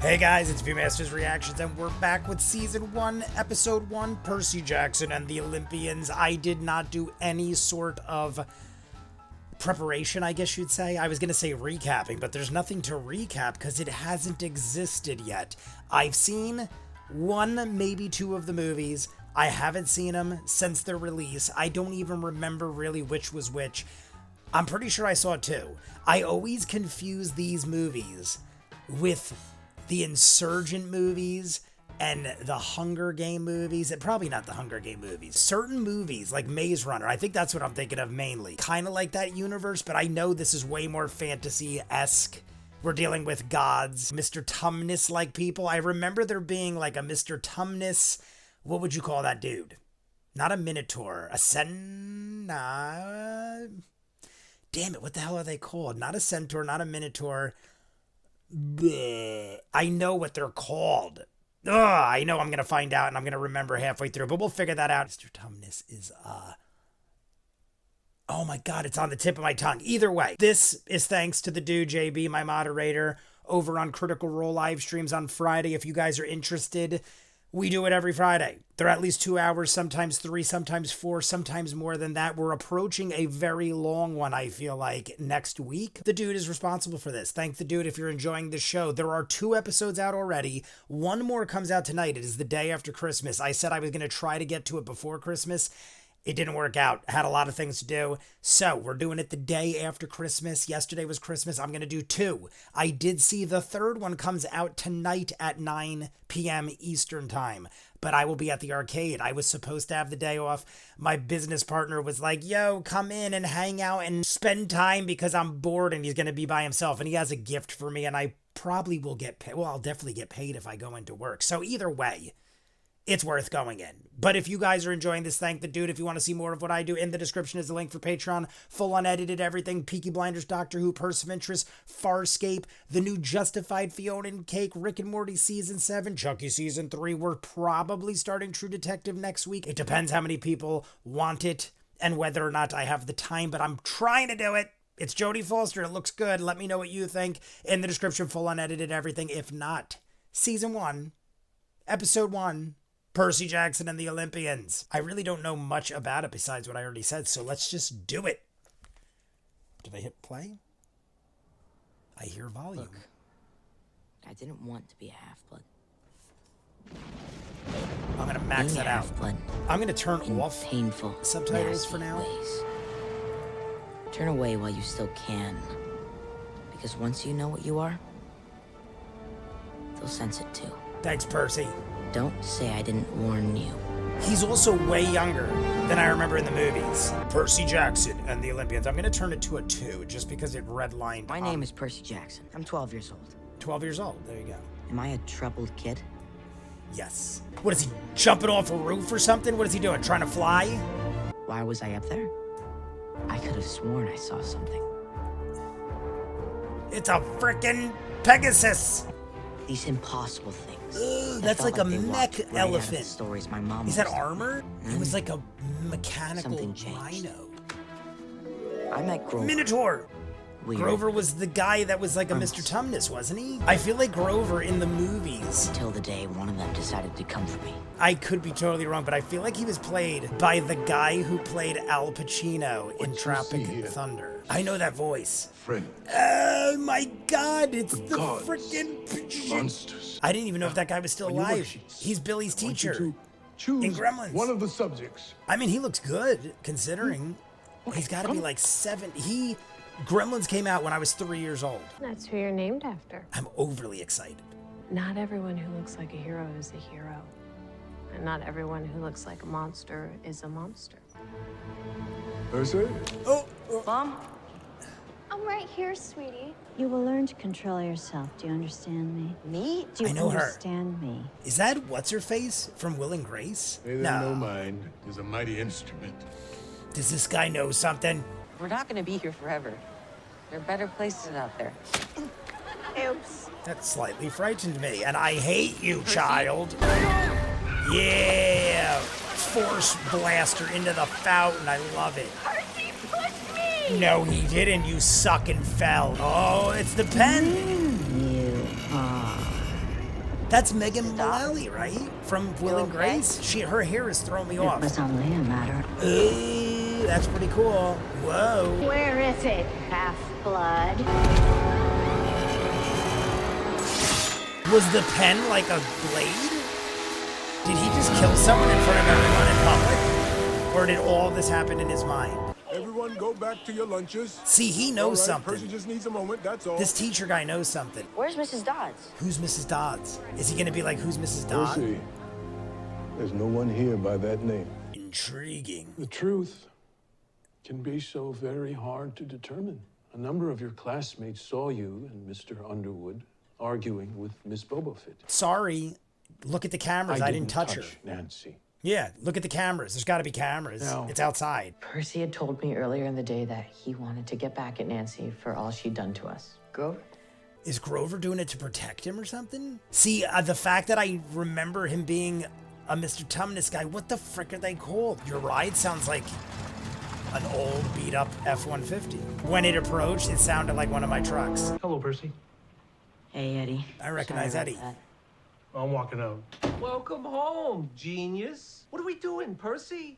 Hey guys, it's ViewMasters Reactions, and we're back with Season 1, Episode 1, Percy Jackson and the Olympians. I did not do any sort of preparation, I guess you'd say. I was going to say recapping, but there's nothing to recap because it hasn't existed yet. I've seen one, maybe two of the movies. I haven't seen them since their release. I don't even remember really which was which. I'm pretty sure I saw two. I always confuse these movies with the Insurgent movies and the Hunger Game movies, and probably not the Hunger Game movies. Certain movies, like Maze Runner, I think that's what I'm thinking of mainly. Kind of like that universe, but I know this is way more fantasy-esque. We're dealing with gods, Mr. Tumnus-like people. I remember there being like a Mr. Tumnus, what would you call that dude? Not a Minotaur, a damn it, what the hell are they called? Not a Centaur, not a Minotaur. Bleh. I know what they're called. Ugh, I know I'm going to find out and I'm going to remember halfway through, but we'll figure that out. Mr. Tumnus is, oh my God, it's on the tip of my tongue. Either way, this is thanks to the dude, JB, my moderator, over on Critical Role live streams on Friday. If you guys are interested, we do it every Friday. They're at least 2 hours, sometimes 3, sometimes 4, sometimes more than that. We're approaching a very long one, I feel like, next week. The dude is responsible for this. Thank the dude if you're enjoying this show. There are 2 episodes out already. One more comes out tonight. It is the day after Christmas. I said I was going to try to get to it before Christmas. It didn't work out. Had a lot of things to do. So we're doing it the day after Christmas. Yesterday was Christmas. I'm going to do 2. I did see the third one comes out tonight at 9 p.m. Eastern time, but I will be at the arcade. I was supposed to have the day off. My business partner was like, yo, come in and hang out and spend time because I'm bored, and he's going to be by himself, and he has a gift for me, and I probably will get paid. Well, I'll definitely get paid if I go into work. So either way, it's worth going in. But if you guys are enjoying this, thank the dude. If you want to see more of what I do, in the description is the link for Patreon. Full unedited everything. Peaky Blinders, Doctor Who, Person of Interest, Farscape, the new Justified, Fiona and Cake, Rick and Morty Season 7, Chucky Season 3. We're probably starting True Detective next week. It depends how many people want it and whether or not I have the time, but I'm trying to do it. It's Jodie Foster. It looks good. Let me know what you think. In the description, full unedited everything. If not, Season 1, Episode 1, Percy Jackson and the Olympians. I really don't know much about it besides what I already said, so let's just do it. Did I hit play? I hear volume. Look, I didn't want to be a half-blood. I'm going to max that out. I'm going to turn off painful subtitles for now. Ways. Turn away while you still can. Because once you know what you are, they'll sense it too. Thanks, Percy. Don't say I didn't warn you. He's also way younger than I remember in the movies. Percy Jackson and the Olympians. I'm going to turn it to a 2 just because it redlined. My name is Percy Jackson. I'm 12 years old. 12 years old. There you go. Am I a troubled kid? Yes. What is he, jumping off a roof or something? What is he doing, trying to fly? Why was I up there? I could have sworn I saw something. It's a frickin' Pegasus. These impossible things. Ugh, that's like a mech elephant. Stories my mom is that armor? It was like a mechanical rhino. I met Grover. Minotaur. Weird. Grover was the guy that was like a Mr. Tumnus, wasn't he? I feel like Grover in the movies. Until the day one of them decided to come for me. I could be totally wrong, but I feel like he was played by the guy who played Al Pacino in Tropic Thunder. I know that voice. Friend. Oh my God, it's the gods, freaking monsters. I didn't even know if that guy was still alive. He's Billy's teacher Choose in Gremlins. one of the subjects. I mean, he looks good considering. He's got to be like 7. Gremlins came out when I was 3 years old. That's who you're named after. I'm overly excited. Not everyone who looks like a hero is a hero. And not everyone who looks like a monster is a monster. Percy? Oh, Mom? I'm right here, sweetie. You will learn to control yourself. Do you understand me? Me? Do you I know her. understand me? is that what's-her-face from Will and Grace? May there no mind is a mighty instrument. Does this guy know something? We're not gonna be here forever. There are better places out there. Oops. That slightly frightened me, and I hate you, child. Yeah! Force blaster into the fountain. I love it. Percy pushed me! No, he didn't. You suck and fell. Oh, it's the pen. You are That's Megan Mullally, right? From Will and okay? Grace. Her hair is throwing me It off. was only a matter. Ooh, that's pretty cool. Whoa. Where is it, half-blood? Was the pen like a blade? Did he just kill someone in front of everyone in public? Or did all this happen in his mind? Everyone go back to your lunches. See, he knows All right, something. Percy just needs a moment, that's all. This teacher guy knows something. Where's Mrs. Dodds? Who's Mrs. Dodds? Is he gonna be like, who's Mrs. Dodds? Percy, there's no one here by that name. Intriguing. The truth can be so very hard to determine. A number of your classmates saw you and Mr. Underwood arguing with Miss Bobofit. Sorry. Look at the cameras. I didn't touch her. Nancy. Yeah, look at the cameras. There's got to be cameras. No. It's outside. Percy had told me earlier in the day that he wanted to get back at Nancy for all she'd done to us. Grover? Is Grover doing it to protect him or something? See, the fact that I remember him being a Mr. Tumnus guy, what the frick are they called? Your ride sounds like an old beat-up F-150. When it approached, it sounded like one of my trucks. Hello, Percy. Hey, Eddie. I recognize Sorry Eddie. about that. I'm walking out. Welcome home, genius. What are we doing, Percy?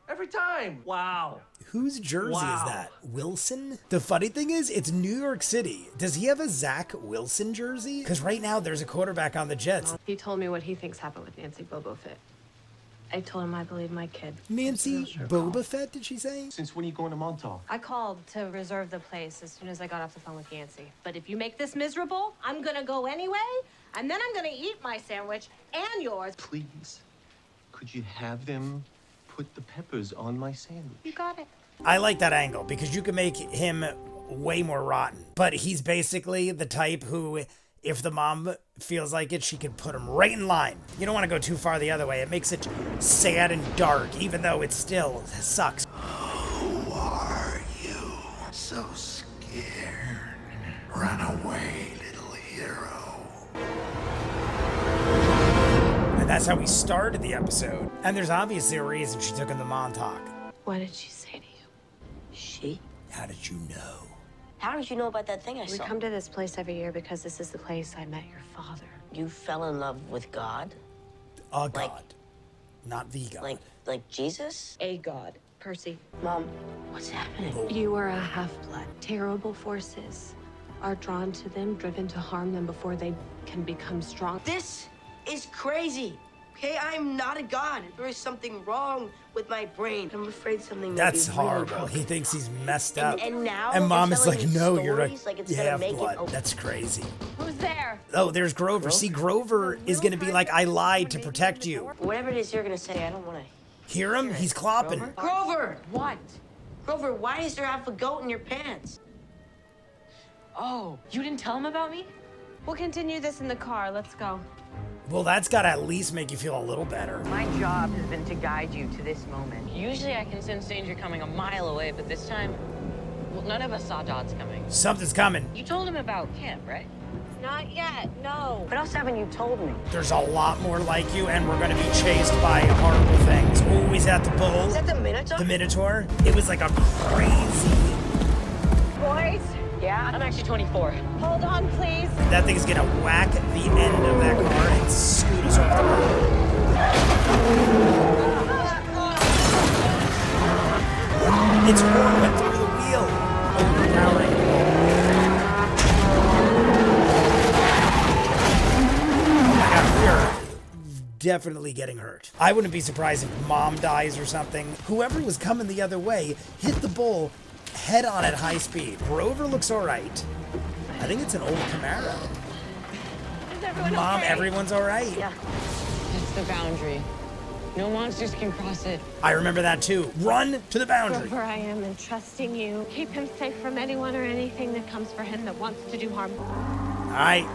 Every time. Wow. Whose jersey Wow. is that? Wilson? The funny thing is, it's New York City. Does he have a Zach Wilson jersey? Because right now, there's a quarterback on the Jets. He told me what he thinks happened with Nancy Bobofit. I told him I believe my kid. Nancy Boba Fett, did she say? Since when are you going to Montauk? I called to reserve the place as soon as I got off the phone with Nancy. But if you make this miserable, I'm gonna go anyway, and then I'm gonna eat my sandwich and yours. Please, could you have them put the peppers on my sandwich? You got it. I like that angle because you can make him way more rotten. But he's basically the type who, if the mom feels like it, she can put him right in line. You don't want to go too far the other way. It makes it sad and dark, even though it still sucks. Who are you? So scared. Run away, little hero. And that's how we started the episode. And there's obviously a reason she took him to Montauk. What did she say to you? She? How did you know? How did you know about that thing I We saw? come to this place every year because this is the place I met your father. You fell in love with God? A god. Not the god. Like Jesus? A god. Percy. Mom, what's happening? You are a half-blood. Terrible forces are drawn to them, driven to harm them before they can become strong. This is crazy. Okay, I'm not a god. There is something wrong with my brain. I'm afraid something may That's be really horrible. wrong. He thinks he's messed up. And now And mom they're is like, telling me no, you're stories like it's you gonna have make it blood. okay. That's crazy. Who's there? Oh, there's Grover. See, Grover is going to be like, I lied to protect you. Whatever it is you're gonna say, I don't want to. Hear him? He's clopping. Grover! What? Grover, why is there half a goat in your pants? Oh, you didn't tell him about me? We'll continue this in the car. Let's go. Well, that's got to at least make you feel a little better. My job has been to guide you to this moment. Usually I can sense danger coming a mile away, but this time, well, none of us saw Dodds coming. Something's coming. You told him about camp, right? Not yet. No. What else haven't you told me? There's a lot more like you, and we're going to be chased by horrible things. Oh, is that the bull? Is that the Minotaur? The Minotaur? It was like a crazy... Boys, Yeah? I'm actually 24. hold on, please. That thing's going to whack the end of that car and scoot us off the road. Its horn went through the wheel. Overpowering. Oh my god, we're definitely getting hurt. I wouldn't be surprised if mom dies or something. Whoever was coming the other way hit the bull head on at high speed. Grover looks alright. I think it's an old Camaro. Is everyone Mom, okay? everyone's alright. Yeah. That's the boundary. No monsters can cross it. I remember that too. Run to the boundary. Grover, I am entrusting you. Keep him safe from anyone or anything that comes for him that wants to do harm. Alright.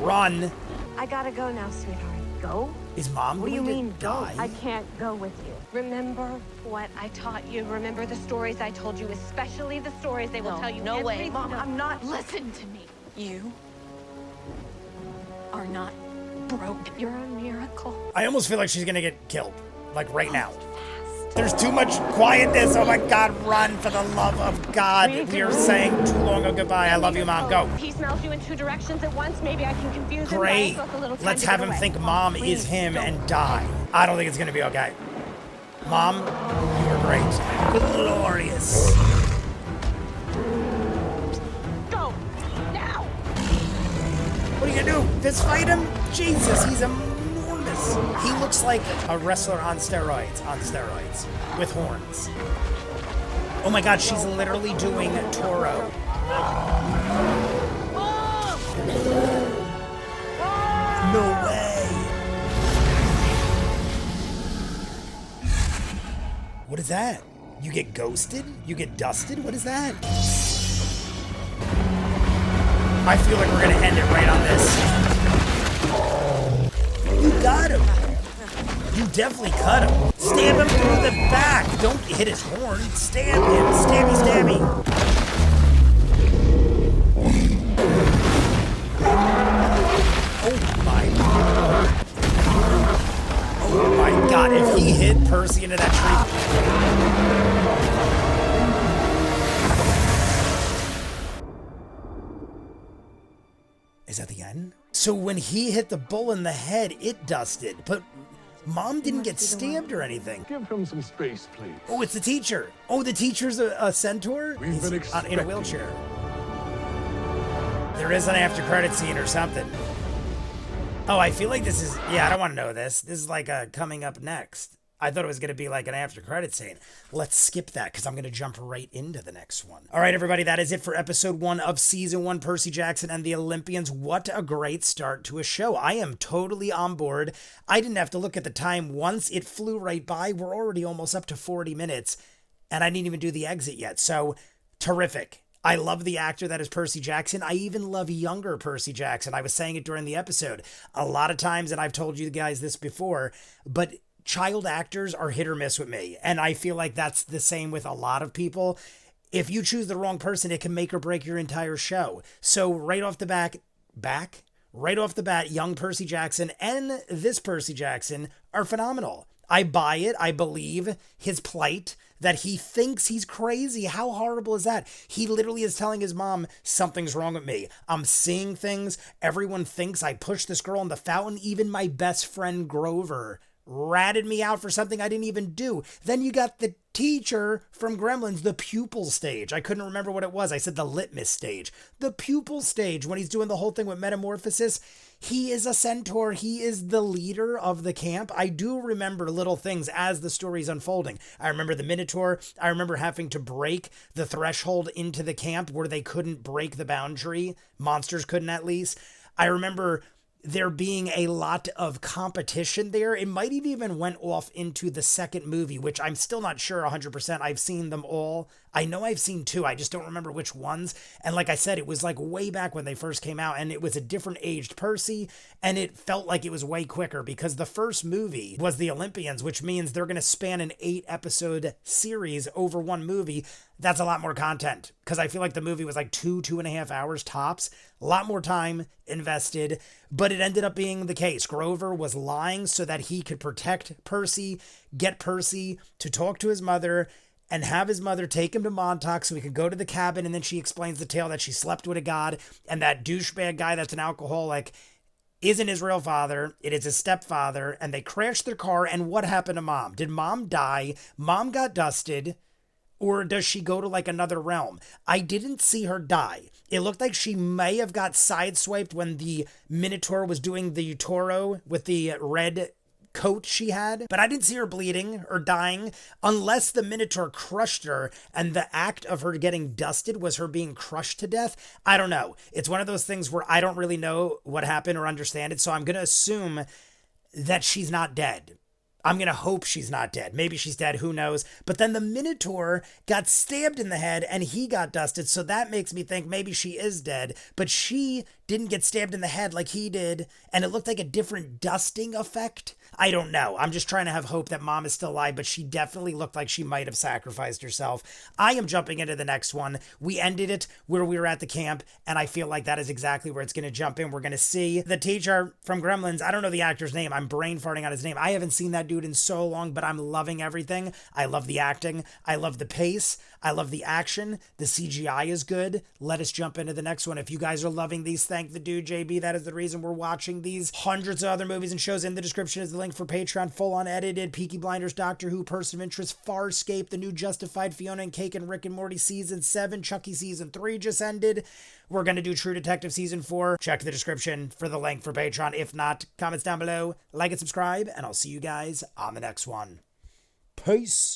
Run. I gotta go now, sweetheart. Go? Is mom What do you going to mean, go? die? I can't go with you. Remember what I taught you. Remember the stories I told you, especially the stories they will tell you. no way. every- Mom, I'm not. Listen to me. You are not broken. You're a miracle. I almost feel like she's gonna get killed. Like right now. Fast. There's too much quietness. Oh my God, run for the love of God. We are saying too long a goodbye. I love you, Mom. Go. He smells you in 2 directions at once. Maybe I can confuse him. Great. Buy us both a little time Let's to have get him away. think Mom Please, is him don't. and die. I don't think it's going to be okay. Mom, you were great. Glorious. Go now. What are you going to do? Fist fight him? Jesus, he's enormous. He looks like a wrestler on steroids. With horns. Oh my God, she's literally doing Toro. No way. What is that? You get ghosted? You get dusted? What is that? I feel like we're gonna end it right on this. You got him. You definitely cut him. Stab him through the back. Don't hit his horn. Stab him. Stabby, stabby. Oh my God. Oh my God. If he hit Percy into that tree. Is that the end? So when he hit the bull in the head, it dusted. But Mom didn't get stabbed or anything. Give him some space, please. Oh, it's the teacher. Oh, the teacher's a centaur? We've been expecting. In a wheelchair. There is an after credit scene or something. Oh, I feel like this is... Yeah, I don't want to know this. This is like a coming up next. I thought it was going to be like an after credit scene. Let's skip that because I'm going to jump right into the next one. All right, everybody, that is it for episode 1 of season 1, Percy Jackson and the Olympians. What a great start to a show. I am totally on board. I didn't have to look at the time once. It flew right by. We're already almost up to 40 minutes, and I didn't even do the exit yet. So, terrific. I love the actor that is Percy Jackson. I even love younger Percy Jackson. I was saying it during the episode. A lot of times, and I've told you guys this before, but child actors are hit or miss with me. And I feel like that's the same with a lot of people. If you choose the wrong person, it can make or break your entire show. So right off the bat, young Percy Jackson and this Percy Jackson are phenomenal. I buy it. I believe his plight, that he thinks he's crazy. How horrible is that? He literally is telling his mom, something's wrong with me. I'm seeing things. Everyone thinks I pushed this girl in the fountain. Even my best friend Grover ratted me out for something I didn't even do. Then you got the teacher from Gremlins, the pupil stage. I couldn't remember what it was. I said the litmus stage. The pupil stage, when he's doing the whole thing with metamorphosis. He is a centaur. He is the leader of the camp. I do remember little things as the story's unfolding. I remember the Minotaur. I remember having to break the threshold into the camp where they couldn't break the boundary. Monsters couldn't, at least. I remember there being a lot of competition there. It might have even went off into the second movie, which I'm still not sure 100%. I've seen them all. I know I've seen 2. I just don't remember which ones. And like I said, it was like way back when they first came out, and it was a different aged Percy, and it felt like it was way quicker because the first movie was the Olympians, which means they're going to span an 8-episode series over one movie. That's a lot more content because I feel like the movie was like 2.5 hours tops. A lot more time invested, but it ended up being the case. Grover was lying so that he could protect Percy, get Percy to talk to his mother, and have his mother take him to Montauk so he could go to the cabin. And then she explains the tale that she slept with a god, and that douchebag guy that's an alcoholic isn't his real father. It is his stepfather, and they crashed their car. And what happened to Mom? Did Mom die? Mom got dusted. Or does she go to like another realm? I didn't see her die. It looked like she may have got sideswiped when the Minotaur was doing the Toro with the red coat she had, but I didn't see her bleeding or dying unless the Minotaur crushed her and the act of her getting dusted was her being crushed to death. I don't know. It's one of those things where I don't really know what happened or understand it, so I'm going to assume that she's not dead. I'm going to hope she's not dead. Maybe she's dead. Who knows? But then the Minotaur got stabbed in the head and he got dusted. So that makes me think maybe she is dead. But she didn't get stabbed in the head like he did. And it looked like a different dusting effect. I don't know. I'm just trying to have hope that Mom is still alive. But she definitely looked like she might have sacrificed herself. I am jumping into the next one. We ended it where we were at the camp. And I feel like that is exactly where it's going to jump in. We're going to see the teacher from Gremlins. I don't know the actor's name. I'm brain farting on his name. I haven't seen that dude dude in so long, but I'm loving everything. I love the acting. I love the pace. I love the action. The CGI is good. Let us jump into the next one. If you guys are loving these, thank the dude JB. That is the reason we're watching these. Hundreds of other movies and shows. In the description is the link for Patreon, full unedited, Peaky Blinders, Doctor Who, Person of Interest, Farscape, The New Justified, Fiona and Cake, and Rick and Morty Season 7, Chucky Season 3 just ended. We're going to do True Detective Season 4. Check the description for the link for Patreon. If not, comments down below, like and subscribe, and I'll see you guys on the next one. Peace.